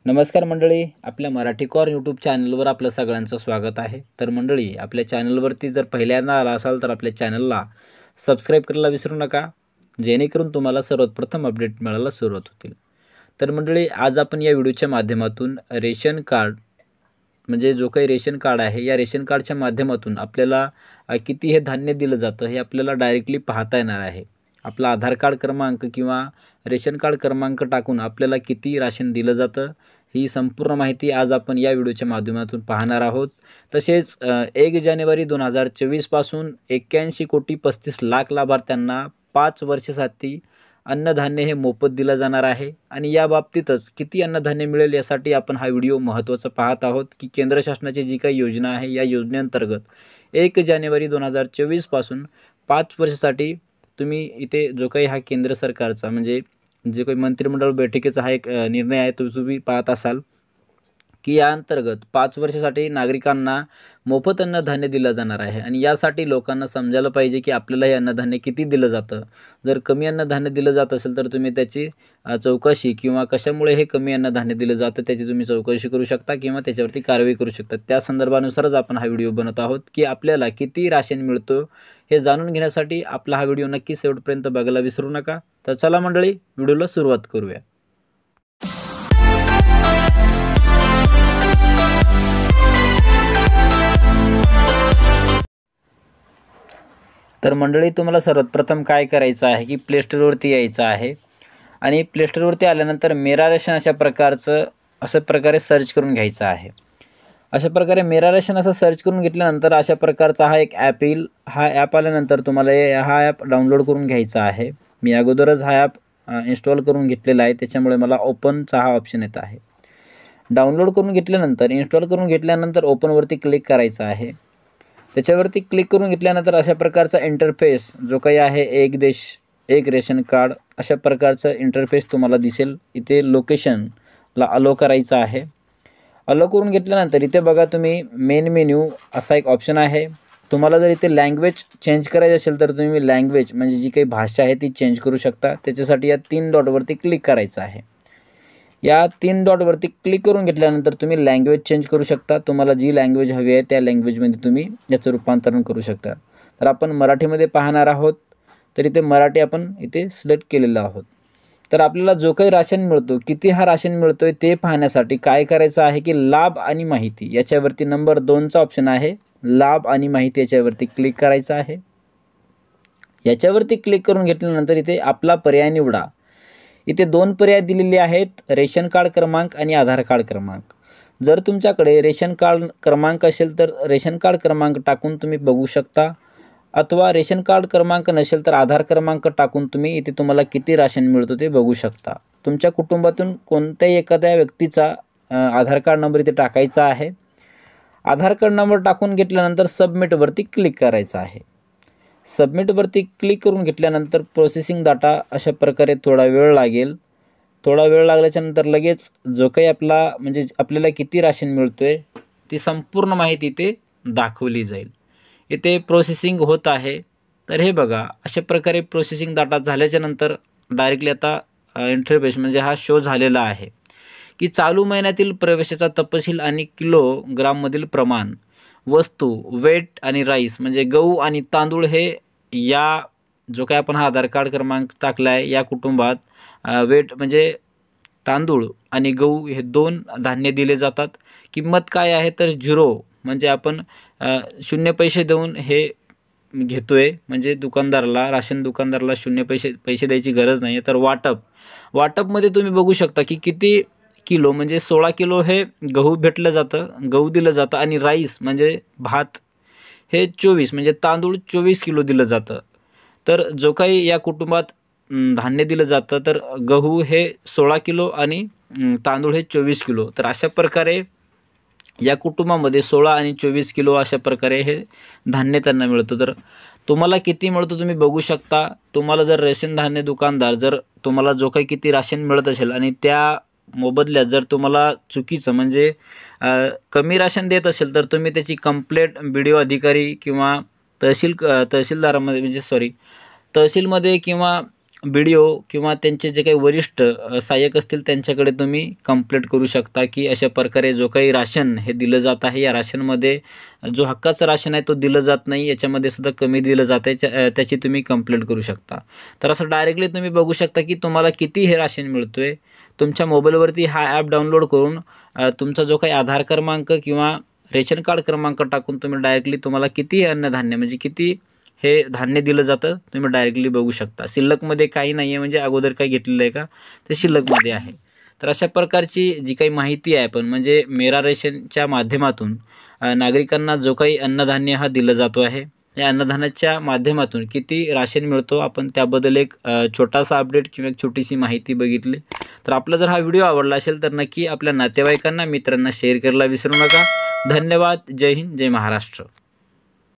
नमस्कार मंडळी, आपल्या मराठी कॉर यूट्यूब चॅनलवर आपलं सगळ्यांचं स्वागत आहे। तर मंडळी, आपल्या चॅनलवरती जर पहिल्यांदा आला असाल तर आपल्या चॅनलला सबस्क्राईब करायला विसरू नका, जेणेकरून तुम्हाला सर्वात प्रथम अपडेट मिळायला सुरुवात होतील। तर मंडळी, आज आपण या व्हिडिओच्या माध्यमातून रेशन कार्ड म्हणजे जो काही रेशन कार्ड आहे, या रेशन कार्डच्या माध्यमातून आपल्याला किती हे धान्य दिलं जातं हे आपल्याला डायरेक्टली पाहता येणार आहे। आपला आधार कार्ड क्रमांक किंवा रेशन कार्ड क्रमांक टाकून आपल्याला किती राशन दिलं जातं ही संपूर्ण माहिती आज आपण या व्हिडिओच्या माध्यमातून पाहणार आहोत। तसेच 1 जानेवारी 2024 पासून 81,35,00,000 लाभार्थ्यांना 5 वर्षासाठी अन्नधान्य हे मोफत दिलं जाणार आहे। आणि या बाबतीतच किती अन्नधान्य मिळेल यासाठी आपण हा व्हिडिओ महत्त्वाचा पाहत आहोत की केंद्र शासनाची जी काही योजना आहे, या योजनेअंतर्गत 1 जानेवारी 2024 पासून 5 वर्षासाठी तुम्ही इथे जो काही हा केंद्र सरकारचा म्हणजे जे काही मंत्रिमंडळ बैठकीचा हा एक निर्णय आहे तो तुम्ही पाहत असाल की या अंतर्गत 5 वर्षासाठी नागरिकांना मोफत अन्नधान्य दिलं जाणार आहे। आणि यासाठी लोकांना समजायला पाहिजे की आपल्याला हे अन्नधान्य किती दिलं जातं। जर कमी अन्नधान्य दिलं जात असेल तर तुम्ही त्याची चौकशी किंवा कशामुळे हे कमी अन्नधान्य दिलं जातं त्याची तुम्ही चौकशी करू शकता किंवा त्याच्यावरती कारवाई करू शकता। त्या संदर्भानुसारच आपण हा व्हिडिओ बनवत आहोत की आपल्याला किती राशन मिळतो हे जाणून घेण्यासाठी आपला हा व्हिडिओ नक्की शेवटपर्यंत बघायला विसरू नका। तर चला मंडळी, व्हिडिओला सुरुवात करूया। तर मंडळी, तुम्हाला सर्वात प्रथम काय करायचं आहे की प्ले स्टोरवरती यायचं आहे आणि प्ले स्टोरवरती आल्यानंतर मेरा रेशन अशा प्रकारे सर्च करून घ्यायचं आहे। अशा प्रकारे मेरा रेशन असं सर्च करून घेतल्यानंतर अशा प्रकारचा हा एक ॲप येईल। हा ॲप आल्यानंतर तुम्हाला हा ॲप डाउनलोड करून घ्यायचा आहे। मी अगोदरच हा ॲप इन्स्टॉल करून घेतलेला आहे, त्याच्यामुळे मला ओपनचा हा ऑप्शन येत आहे। डाउनलोड करून घेतल्यानंतर इन्स्टॉल करून घेतल्यानंतर ओपनवरती क्लिक करायचं आहे। त्याच्यावरती क्लिक करून घेतल्यानंतर अशा प्रकारचा इंटरफेस जो काही आहे, एक देश एक रेशन कार्ड अशा प्रकारचा इंटरफेस तुम्हाला दिसेल। इथे लोकेशनला अलो करायचं आहे। अलो करून घेतल्यानंतर इथे बघा तुम्ही मेन मेन्यू असा एक ऑप्शन आहे। तुम्हाला जर इथे लँग्वेज चेंज करायची असेल तर तुम्ही लँग्वेज म्हणजे जी काही भाषा आहे ती चेंज करू शकता। त्याच्यासाठी या 3 डॉटवरती क्लिक करायचं आहे। या 3 डॉटवरती क्लिक करून घेतल्यानंतर तुम्ही लँग्वेज चेंज करू शकता। तुम्हाला जी लँग्वेज हवी आहे त्या लँग्वेजमध्ये तुम्ही याचं रूपांतरण करू शकता। तर आपण मराठीमध्ये पाहणार आहोत, तर इथे मराठी आपण इथे सिलेक्ट केलेलं आहोत। तर आपल्याला जो काही राशन मिळतो, किती हा राशन मिळतोय ते पाहण्यासाठी काय करायचं आहे की लाभ आणि माहिती याच्यावरती नंबर 2चा ऑप्शन आहे, लाभ आणि माहिती याच्यावरती क्लिक करायचं आहे। याच्यावरती क्लिक करून घेतल्यानंतर इथे आपला पर्याय निवडा। इथे 2 पर्याय दिलेले आहेत, रेशन कार्ड क्रमांक आणि आधार कार्ड क्रमांक। जर तुमच्याकडे रेशन कार्ड क्रमांक असेल तर रेशन कार्ड क्रमांक टाकून तुम्ही बघू शकता, अथवा रेशन कार्ड क्रमांक नसेल तर आधार क्रमांक टाकून तुम्ही इथे तुम्हाला किती राशन मिळतो ते बघू शकता। तुमच्या कुटुंबातून कोणत्याही एखाद्या व्यक्तीचा आधार कार्ड नंबर इथे टाकायचा आहे। आधार कार्ड नंबर टाकून घेतल्यानंतर सबमिटवरती क्लिक करायचं आहे। सबमिटवरती क्लिक करून घेतल्यानंतर प्रोसेसिंग डाटा अशा प्रकारे थोडा वेळ लागेल। थोडा वेळ लागल्याच्यानंतर लगेच जो काही आपल्याला किती राशन मिळतोय ती संपूर्ण माहिती इथे दाखवली जाईल। इथे प्रोसेसिंग होत आहे। तर हे बघा, अशा प्रकारे प्रोसेसिंग डाटा झाल्याच्यानंतर डायरेक्टली आता इंटरफेस म्हणजे हा शो झालेला आहे की चालू महिन्यातील प्रवेशाचा तपशील आणि किलोग्राममधील प्रमाण, वस्तू, वेट आणि राईस म्हणजे गहू आणि तांदूळ हे या जो काही आपण हा आधार कार्ड क्रमांक टाकला आहे या कुटुंबात वेट म्हणजे तांदूळ आणि गहू हे 2 धान्य दिले जातात। किंमत काय आहे तर 0 म्हणजे आपण 0 पैसे देऊन हे घेतोय, म्हणजे राशन दुकानदाराला 0 पैसे द्यायची गरज नाही। तर वाटपमध्ये तुम्ही बघू शकता की किती किलो म्हणजे 16 किलो हे गहू गहू दिलं जातं आणि राईस म्हणजे भात हे 24 म्हणजे तांदूळ 24 किलो दिलं जातं। तर जो काही या कुटुंबात धान्य दिलं जातं तर गहू हे 16 किलो आणि तांदूळ हे 24 किलो। तर अशा प्रकारे या कुटुंबामध्ये 16 आणि 24 किलो अशा प्रकारे हे धान्य त्यांना मिळतं। तर तुम्हाला किती मिळतं तुम्ही बघू शकता। तुम्हाला जर रेशन धान्य दुकानदार जर तुम्हाला जो काही किती राशन मिळत असेल आणि त्या मोबदल्यात जर तुम्हाला चुकीचं म्हणजे कमी राशन देत असेल तर तुम्ही त्याची कंप्लेंट BDO अधिकारी किंवा तहसीलदारामध्ये तहसीलमध्ये किंवा व्हिडिओ किंवा त्यांचे जे काही वरिष्ठ सहाय्यक असतील त्यांच्याकडे तुम्ही कंप्लेंट करू शकता की अशा प्रकारे जो काही राशन हे दिलं जात आहे, या राशनमध्ये जो हक्काचं राशन आहे तो दिलं जात नाही, याच्यामध्ये सुद्धा कमी दिलं जात आहे, त्याची तुम्ही कंप्लेंट करू शकता. तर असं डायरेक्टली तुम्ही बघू शकता की तुम्हाला किती हे राशन मिळतो आहे. तुमच्या मोबाईलवरती हा ॲप डाउनलोड करून तुमचा जो काही आधार क्रमांक किंवा रेशन कार्ड क्रमांक टाकून तुम्ही डायरेक्टली तुम्हाला किती अन्नधान्य म्हणजे किती हे धान्य दिलं जातं तुम्ही डायरेक्टली बघू शकता. शिल्लकमध्ये काही नाही आहे, म्हणजे अगोदर काही घेतलेलं आहे का ते शिल्लकमध्ये आहे. तर अशा प्रकारची जी काही माहिती आहे पण म्हणजे मेरा रेशनच्या माध्यमातून नागरिकांना जो काही अन्नधान्य हा दिलं जातो आहे, या अन्नधान्याच्या माध्यमातून किती राशन मिळतो आपण त्याबद्दल एक छोटासा अपडेट किंवा एक छोटीशी माहिती बघितली. तर आपला जर हा व्हिडिओ आवडला असेल तर नक्की आपल्या नातेवाईकांना मित्रांना शेअर करायला विसरू नका. धन्यवाद. जय हिंद, जय महाराष्ट्र.